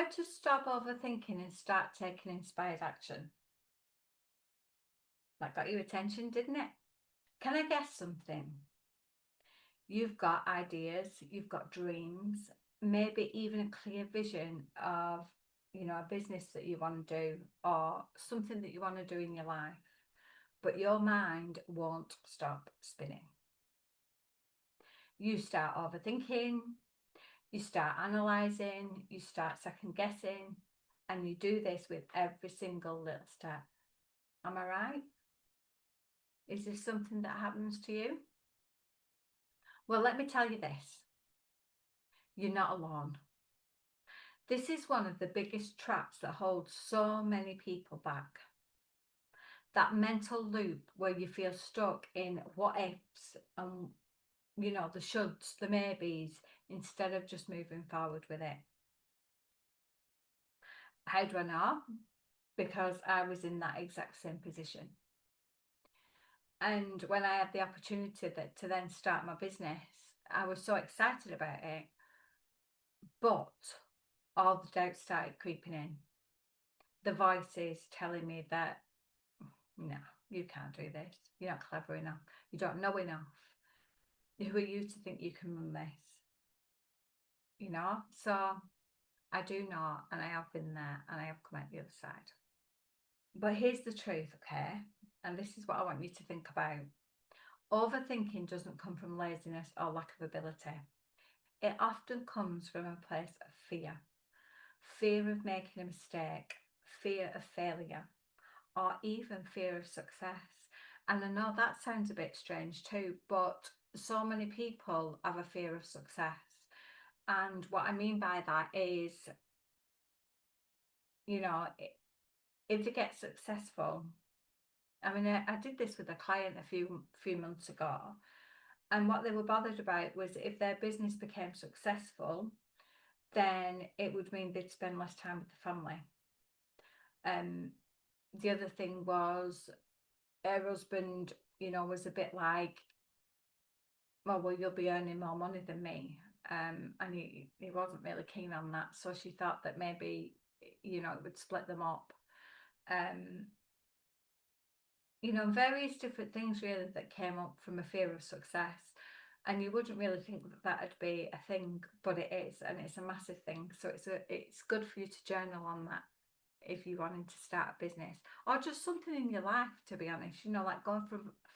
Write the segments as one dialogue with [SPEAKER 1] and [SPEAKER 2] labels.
[SPEAKER 1] How to stop overthinking and start taking inspired action. That got your attention, didn't it? Can I guess something? You've got ideas, you've got dreams, maybe even a clear vision of, a business that you want to do or something that you want to do in your life, but your mind won't stop spinning. You start overthinking, you start analysing, you start second guessing, and you do this with every single little step. Am I right? Is this something that happens to you? Well, let me tell you this. You're not alone. This is one of the biggest traps that holds so many people back. That mental loop where you feel stuck in what ifs and, the shoulds, the maybes, instead of just moving forward with it. How do I know? Because I was in that exact same position. And when I had the opportunity to then start my business, I was so excited about it. But all the doubts started creeping in. The voices telling me that, no, you can't do this. You're not clever enough. You don't know enough. Who are you to think you can run this? So I do know, and I have been there, and I have come out the other side. But here's the truth, okay? And this is what I want you to think about. Overthinking doesn't come from laziness or lack of ability. It often comes from a place of fear. Fear of making a mistake, fear of failure, or even fear of success. And I know that sounds a bit strange too, but so many people have a fear of success. And what I mean by that is, if they get successful, I mean, I did this with a client a few months ago, and what they were bothered about was if their business became successful, then it would mean they'd spend less time with the family. The other thing was her husband, was a bit like, well, you'll be earning more money than me. And he wasn't really keen on that. So she thought that maybe, it would split them up. Various different things really that came up from a fear of success. And you wouldn't really think that that'd be a thing, but it is, and it's a massive thing. So it's good for you to journal on that if you're wanting to start a business or just something in your life, to be honest, like going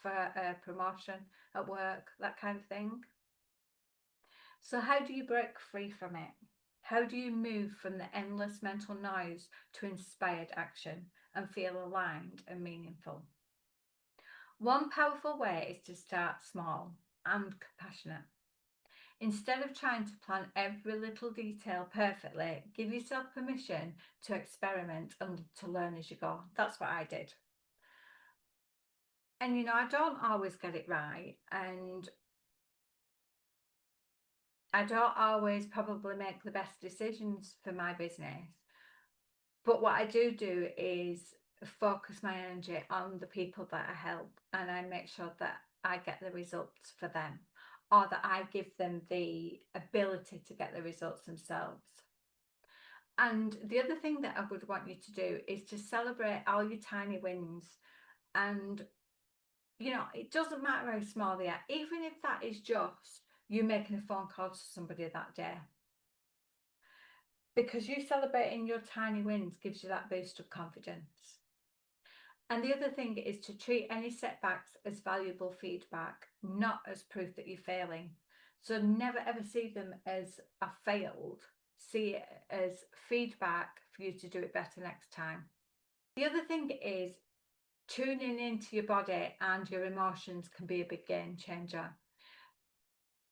[SPEAKER 1] for a promotion at work, that kind of thing. So how do you break free from it? How do you move from the endless mental noise to inspired action and feel aligned and meaningful? One powerful way is to start small and compassionate. Instead of trying to plan every little detail perfectly, give yourself permission to experiment and to learn as you go. That's what I did. And I don't always get it right, and I don't always probably make the best decisions for my business. But what I do is focus my energy on the people that I help, and I make sure that I get the results for them, or that I give them the ability to get the results themselves. And the other thing that I would want you to do is to celebrate all your tiny wins. And, it doesn't matter how small they are, even if that is just you making a phone call to somebody that day. Because you celebrating your tiny wins gives you that boost of confidence. And the other thing is to treat any setbacks as valuable feedback, not as proof that you're failing. So never ever see them as a failed. See it as feedback for you to do it better next time. The other thing is tuning into your body and your emotions can be a big game changer.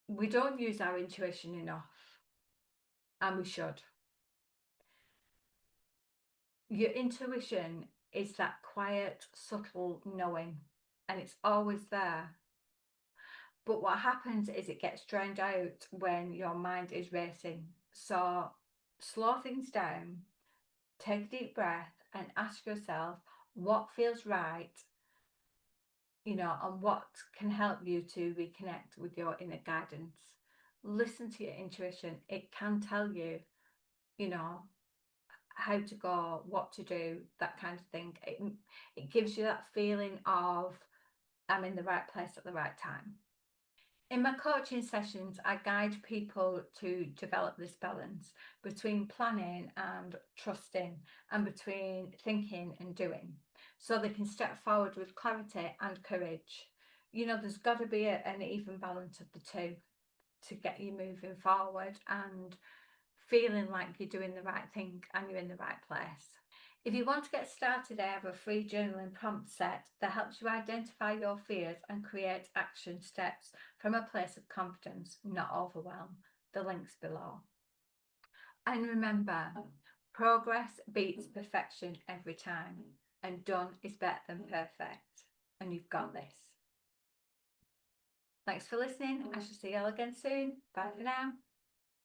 [SPEAKER 1] We don't use our intuition enough, and we should. Your intuition is that quiet, subtle knowing, and it's always there. But what happens is it gets drowned out when your mind is racing. So slow things down, take a deep breath, and ask yourself what feels right, and what can help you to reconnect with your inner guidance. Listen to your intuition. It can tell you, you know, how to go, what to do, that kind of thing. It gives you that feeling of I'm in the right place at the right time. In my coaching sessions, I guide people to develop this balance between planning and trusting, and between thinking and doing, so they can step forward with clarity and courage. There's got to be an even balance of the two to get you moving forward and feeling like you're doing the right thing and you're in the right place. If you want to get started, I have a free journaling prompt set that helps you identify your fears and create action steps from a place of confidence, not overwhelm. The link's below. And remember, progress beats perfection every time, and done is better than perfect. And you've got this. Thanks for listening. I shall see you all again soon. Bye for now.